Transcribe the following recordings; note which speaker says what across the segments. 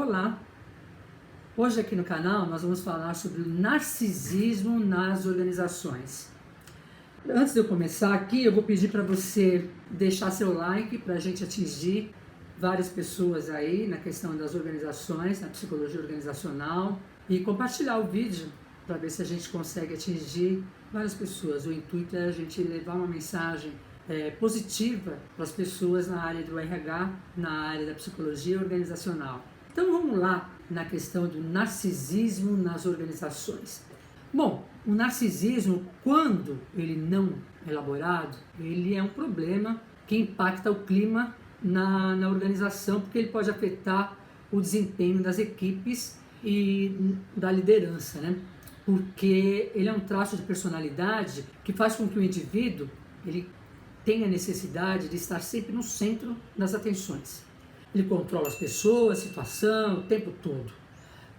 Speaker 1: Olá! Hoje aqui no canal nós vamos falar sobre o narcisismo nas organizações. Antes de eu começar aqui, eu vou pedir para você deixar seu like para a gente atingir várias pessoas aí na questão das organizações, na psicologia organizacional, e compartilhar o vídeo para ver se a gente consegue atingir várias pessoas. O intuito é a gente levar uma mensagem positiva para as pessoas na área do RH, na área da psicologia organizacional. Então vamos lá na questão do narcisismo nas organizações. Bom, o narcisismo, quando ele não é elaborado, ele é um problema que impacta o clima na organização, porque ele pode afetar o desempenho das equipes e da liderança, né? Porque ele é um traço de personalidade que faz com que o indivíduo ele tenha a necessidade de estar sempre no centro das atenções. Ele controla as pessoas, a situação, o tempo todo.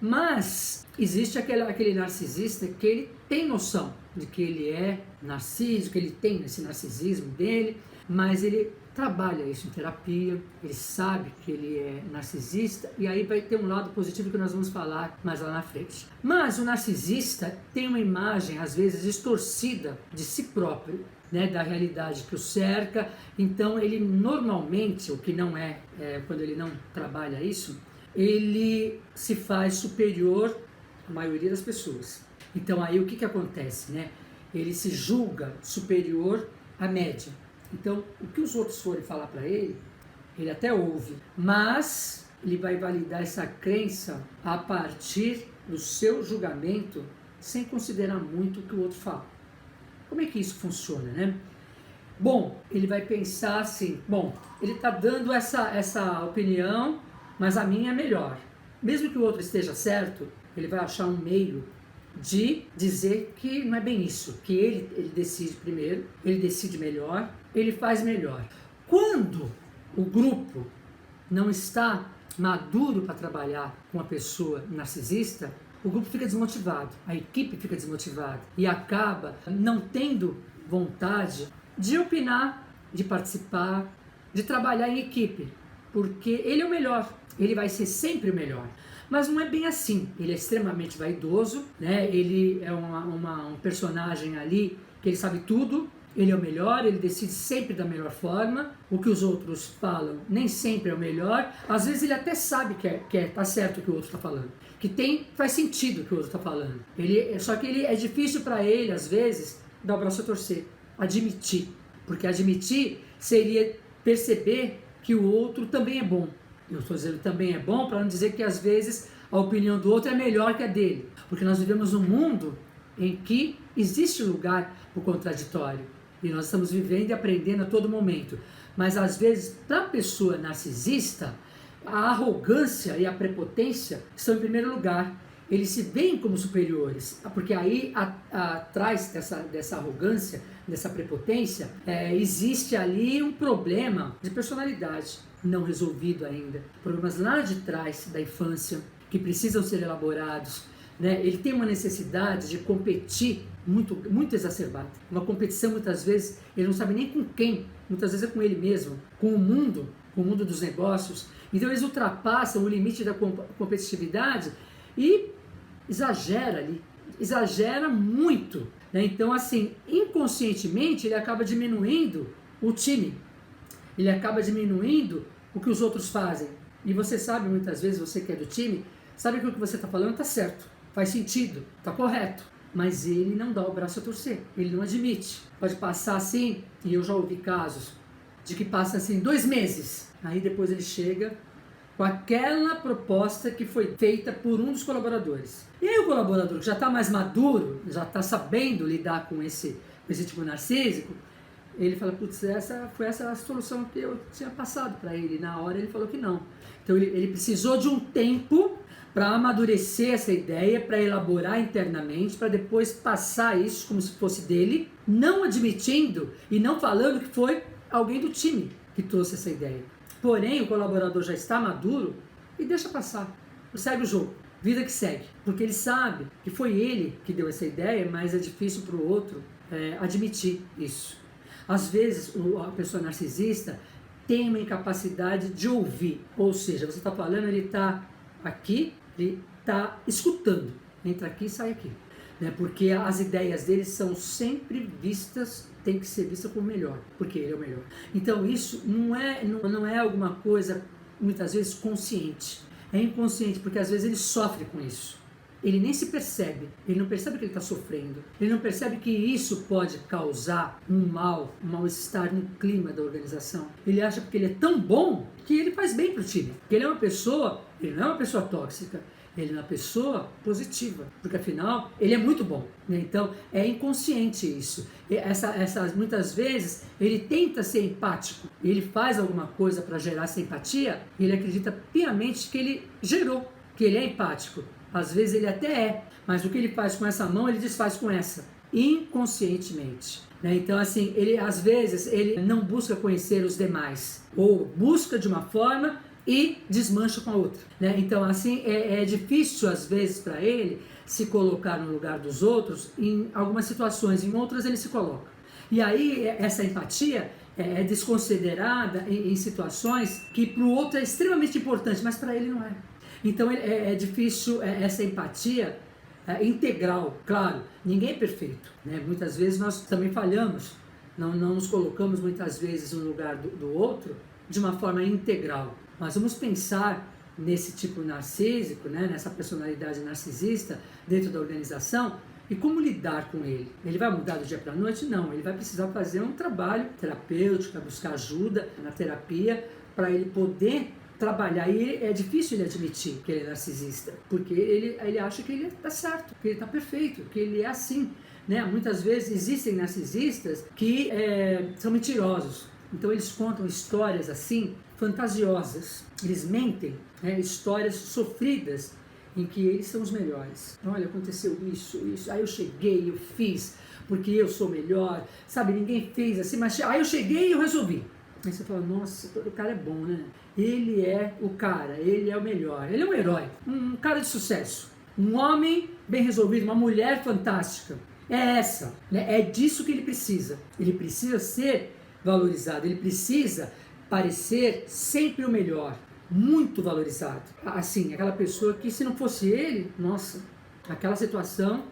Speaker 1: Mas existe aquele narcisista que ele tem noção de que ele é narcísico, que ele tem esse narcisismo dele, mas ele trabalha isso em terapia, ele sabe que ele é narcisista, e aí vai ter um lado positivo que nós vamos falar mais lá na frente. Mas o narcisista tem uma imagem, às vezes, distorcida de si próprio, né, da realidade que o cerca. Então ele normalmente, o que não quando ele não trabalha isso, ele se faz superior à maioria das pessoas. Então aí o que acontece, né? Ele se julga superior à média. Então o que os outros forem falar para ele, ele até ouve, mas ele vai validar essa crença a partir do seu julgamento, sem considerar muito o que o outro fala. Como é que isso funciona, né? Bom, ele vai pensar assim, bom, ele está dando essa opinião, mas a minha é melhor. Mesmo que o outro esteja certo, ele vai achar um meio de dizer que não é bem isso, que ele decide primeiro, ele decide melhor, ele faz melhor. Quando o grupo não está maduro para trabalhar com uma pessoa narcisista, o grupo fica desmotivado, a equipe fica desmotivada e acaba não tendo vontade de opinar, de participar, de trabalhar em equipe, porque ele é o melhor, ele vai ser sempre o melhor. Mas não é bem assim, ele é extremamente vaidoso, né? Ele é um personagem ali que ele sabe tudo, ele é o melhor, ele decide sempre da melhor forma, o que os outros falam nem sempre é o melhor, às vezes ele até sabe que tá certo o que o outro está falando, que faz sentido o que o outro está falando, só que é difícil para ele, às vezes, dar o braço a torcer, admitir, porque admitir seria perceber que o outro também é bom. Eu estou dizendo também é bom para não dizer que às vezes a opinião do outro é melhor que a dele, porque nós vivemos um mundo em que existe lugar para o contraditório. E nós estamos vivendo e aprendendo a todo momento. Mas às vezes, para a pessoa narcisista, a arrogância e a prepotência estão em primeiro lugar. Eles se veem como superiores, porque aí atrás dessa arrogância, dessa prepotência, existe ali um problema de personalidade não resolvido ainda. Problemas lá de trás da infância que precisam ser elaborados. Né? Ele tem uma necessidade de competir muito exacerbada. Uma competição, muitas vezes, ele não sabe nem com quem, muitas vezes é com ele mesmo, com o mundo dos negócios. Então eles ultrapassam o limite da competitividade e exagera muito. Né? Então, assim, inconscientemente, ele acaba diminuindo o time, ele acaba diminuindo o que os outros fazem. E você sabe, muitas vezes, você que é do time, sabe que o que você está falando está certo, faz sentido, está correto. Mas ele não dá o braço a torcer, ele não admite. Pode passar assim, e eu já ouvi casos de que passa assim 2 meses, aí depois ele chega com aquela proposta que foi feita por um dos colaboradores. E aí o colaborador que já está mais maduro, já está sabendo lidar com esse tipo narcísico, ele fala, putz, foi essa a solução que eu tinha passado para ele. Na hora ele falou que não. Então ele precisou de um tempo para amadurecer essa ideia, para elaborar internamente, para depois passar isso como se fosse dele, não admitindo e não falando que foi alguém do time que trouxe essa ideia. Porém, o colaborador já está maduro e deixa passar, segue o jogo, vida que segue, porque ele sabe que foi ele que deu essa ideia, mas é difícil para o outro admitir isso. Às vezes, a pessoa narcisista tem uma incapacidade de ouvir, ou seja, você está falando, ele está Aqui ele está escutando, entra aqui e sai aqui, né? Porque as ideias dele são sempre vistas, tem que ser vista como melhor, porque ele é o melhor. Então isso não é alguma coisa muitas vezes consciente, é inconsciente, porque às vezes ele sofre com isso. Ele nem se percebe, ele não percebe que ele está sofrendo, ele não percebe que isso pode causar um mal-estar no clima da organização. Ele acha que ele é tão bom que ele faz bem para o time, que ele não é uma pessoa tóxica, ele é uma pessoa positiva, porque afinal ele é muito bom, né? Então é inconsciente isso. Muitas vezes ele tenta ser empático, ele faz alguma coisa para gerar essa empatia, e ele acredita piamente que ele gerou, que ele é empático. Às vezes ele até é, mas o que ele faz com essa mão, ele desfaz com essa, inconscientemente, né? Então assim, às vezes ele não busca conhecer os demais, ou busca de uma forma e desmancha com a outra, né? Então assim, é difícil às vezes para ele se colocar no lugar dos outros em algumas situações, em outras ele se coloca. E aí essa empatia é desconsiderada em situações que para o outro é extremamente importante, mas para ele não é. Então é difícil essa empatia integral, claro, ninguém é perfeito, né? Muitas vezes nós também falhamos, não nos colocamos muitas vezes no lugar do outro de uma forma integral, mas vamos pensar nesse tipo narcísico, né? Nessa personalidade narcisista dentro da organização e como lidar com ele. Ele vai mudar do dia para a noite? Não, ele vai precisar fazer um trabalho terapêutico, buscar ajuda na terapia para ele poder trabalhar. E é difícil ele admitir que ele é narcisista, porque ele acha que ele está certo, que ele está perfeito, que ele é assim, né? Muitas vezes existem narcisistas que são mentirosos, então eles contam histórias assim, fantasiosas, eles mentem, histórias sofridas, em que eles são os melhores. Olha, aconteceu isso, aí eu cheguei, eu fiz, porque eu sou melhor, sabe, ninguém fez assim, mas aí eu cheguei e eu resolvi. Aí você fala, nossa, o cara é bom, né? Ele é o cara, ele é o melhor, ele é um herói, um cara de sucesso, um homem bem resolvido, uma mulher fantástica. É essa, né? É disso que ele precisa. Ele precisa ser valorizado, ele precisa parecer sempre o melhor, muito valorizado. Assim, aquela pessoa que se não fosse ele, nossa, aquela situação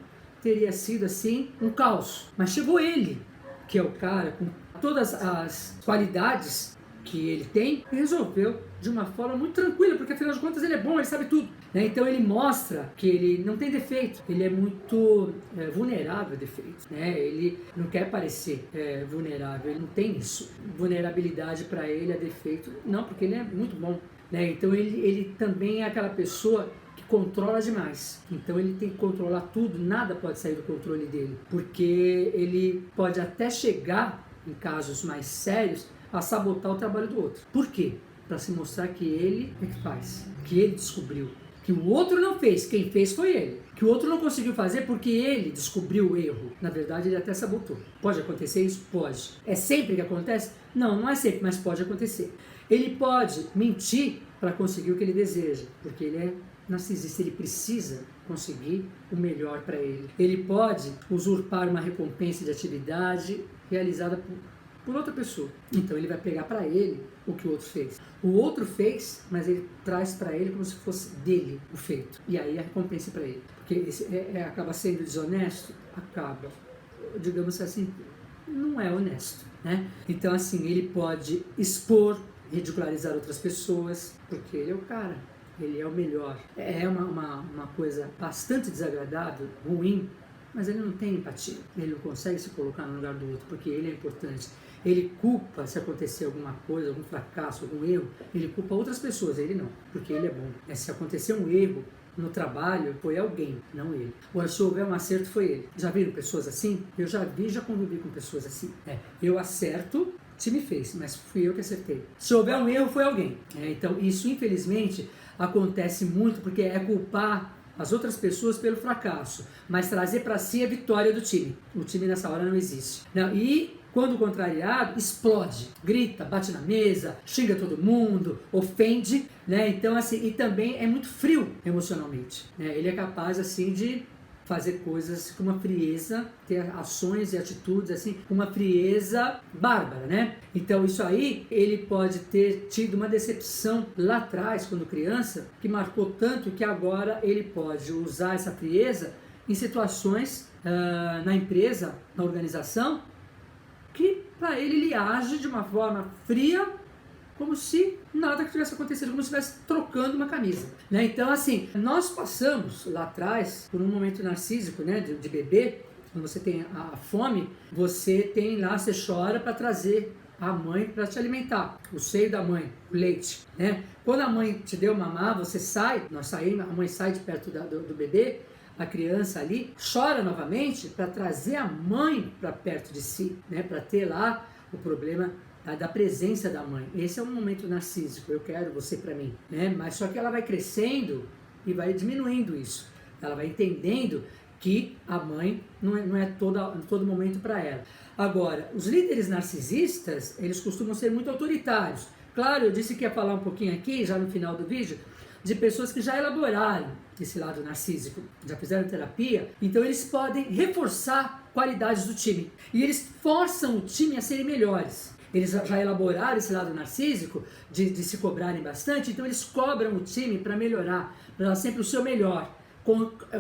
Speaker 1: teria sido assim um caos. Mas chegou ele, que é o cara com todas as qualidades que ele tem, e resolveu de uma forma muito tranquila, porque afinal de contas ele é bom, ele sabe tudo, né? Então ele mostra que ele não tem defeito, ele é muito vulnerável a defeitos, né? Ele não quer parecer vulnerável, ele não tem isso, vulnerabilidade para ele é defeito, não, porque ele é muito bom, né? Então ele também é aquela pessoa que controla demais, então ele tem que controlar tudo, nada pode sair do controle dele, porque ele pode até chegar, em casos mais sérios, a sabotar o trabalho do outro. Por quê? Para se mostrar que ele é que faz, que ele descobriu, que o outro não fez, quem fez foi ele, que o outro não conseguiu fazer porque ele descobriu o erro. Na verdade, ele até sabotou. Pode acontecer isso? Pode. É sempre que acontece? Não, não é sempre, mas pode acontecer. Ele pode mentir para conseguir o que ele deseja, porque ele é narcisista, ele precisa conseguir o melhor para ele. Ele pode usurpar uma recompensa de atividade realizada por outra pessoa. Então ele vai pegar para ele o que o outro fez. O outro fez, mas ele traz para ele como se fosse dele o feito. E aí a recompensa para ele. Porque esse acaba sendo desonesto? Acaba. Digamos assim, não é honesto, né? Então assim, ele pode expor, ridicularizar outras pessoas, porque ele é o cara, ele é o melhor. É uma coisa bastante desagradável, ruim, mas ele não tem empatia, ele não consegue se colocar no lugar do outro, porque ele é importante. Ele culpa, se acontecer alguma coisa, algum fracasso, algum erro, ele culpa outras pessoas, ele não, porque ele é bom. Se acontecer um erro no trabalho, foi alguém, não ele. Agora, se houver um acerto, foi ele. Já viram pessoas assim? Eu já convivi com pessoas assim. Eu acerto, o time fez, mas fui eu que acertei. Se houver um erro, foi alguém. Então, isso, infelizmente, acontece muito, porque é culpar as outras pessoas pelo fracasso, mas trazer para si a vitória do time. O time nessa hora não existe. E quando contrariado, explode, grita, bate na mesa, xinga todo mundo, ofende, né? Então assim, e também é muito frio emocionalmente, né? Ele é capaz assim de fazer coisas com uma frieza, ter ações e atitudes assim, com uma frieza bárbara, né? Então isso aí, ele pode ter tido uma decepção lá atrás, quando criança, que marcou tanto que agora ele pode usar essa frieza em situações na empresa, na organização, que para ele age de uma forma fria, como se nada tivesse acontecido, como se estivesse trocando uma camisa, né? Então, assim, nós passamos lá atrás por um momento narcísico, né, de bebê. Quando você tem a fome, você tem lá, você chora para trazer a mãe para te alimentar, o seio da mãe, o leite, né? Quando a mãe te deu mamar, você sai, nós saímos, a mãe sai de perto do bebê, a criança ali chora novamente para trazer a mãe para perto de si, né, para ter lá o problema da presença da mãe. Esse é um momento narcísico, eu quero você para mim, né? Mas só que ela vai crescendo e vai diminuindo isso. Ela vai entendendo que a mãe não é todo momento para ela. Agora, os líderes narcisistas, eles costumam ser muito autoritários. Claro, eu disse que ia falar um pouquinho aqui, já no final do vídeo, de pessoas que já elaboraram esse lado narcísico, já fizeram terapia, então eles podem reforçar qualidades do time. E eles forçam o time a serem melhores. Eles já elaboraram esse lado narcísico de se cobrarem bastante, então eles cobram o time para melhorar, para dar sempre o seu melhor.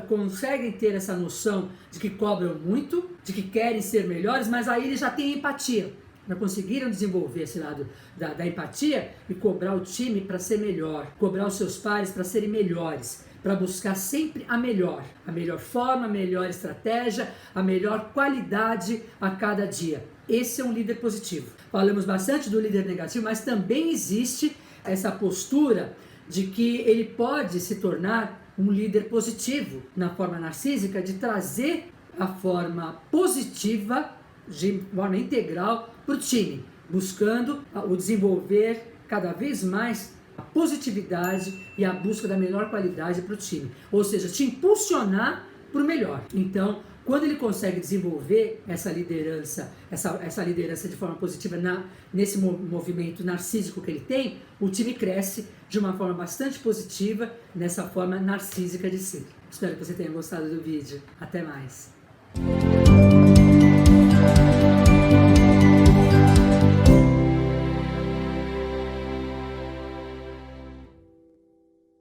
Speaker 1: Conseguem ter essa noção de que cobram muito, de que querem ser melhores, mas aí eles já têm empatia. Já conseguiram desenvolver esse lado da empatia e cobrar o time para ser melhor, cobrar os seus pares para serem melhores, para buscar sempre a melhor forma, a melhor estratégia, a melhor qualidade a cada dia. Esse é um líder positivo. Falamos bastante do líder negativo, mas também existe essa postura de que ele pode se tornar um líder positivo na forma narcísica, de trazer a forma positiva, de forma integral, para o time, buscando o desenvolver cada vez mais a positividade e a busca da melhor qualidade para o time. Ou seja, te impulsionar para o melhor. Então, quando ele consegue desenvolver essa liderança de forma positiva nesse movimento narcísico que ele tem, o time cresce de uma forma bastante positiva nessa forma narcísica de ser. Espero que você tenha gostado do vídeo. Até mais!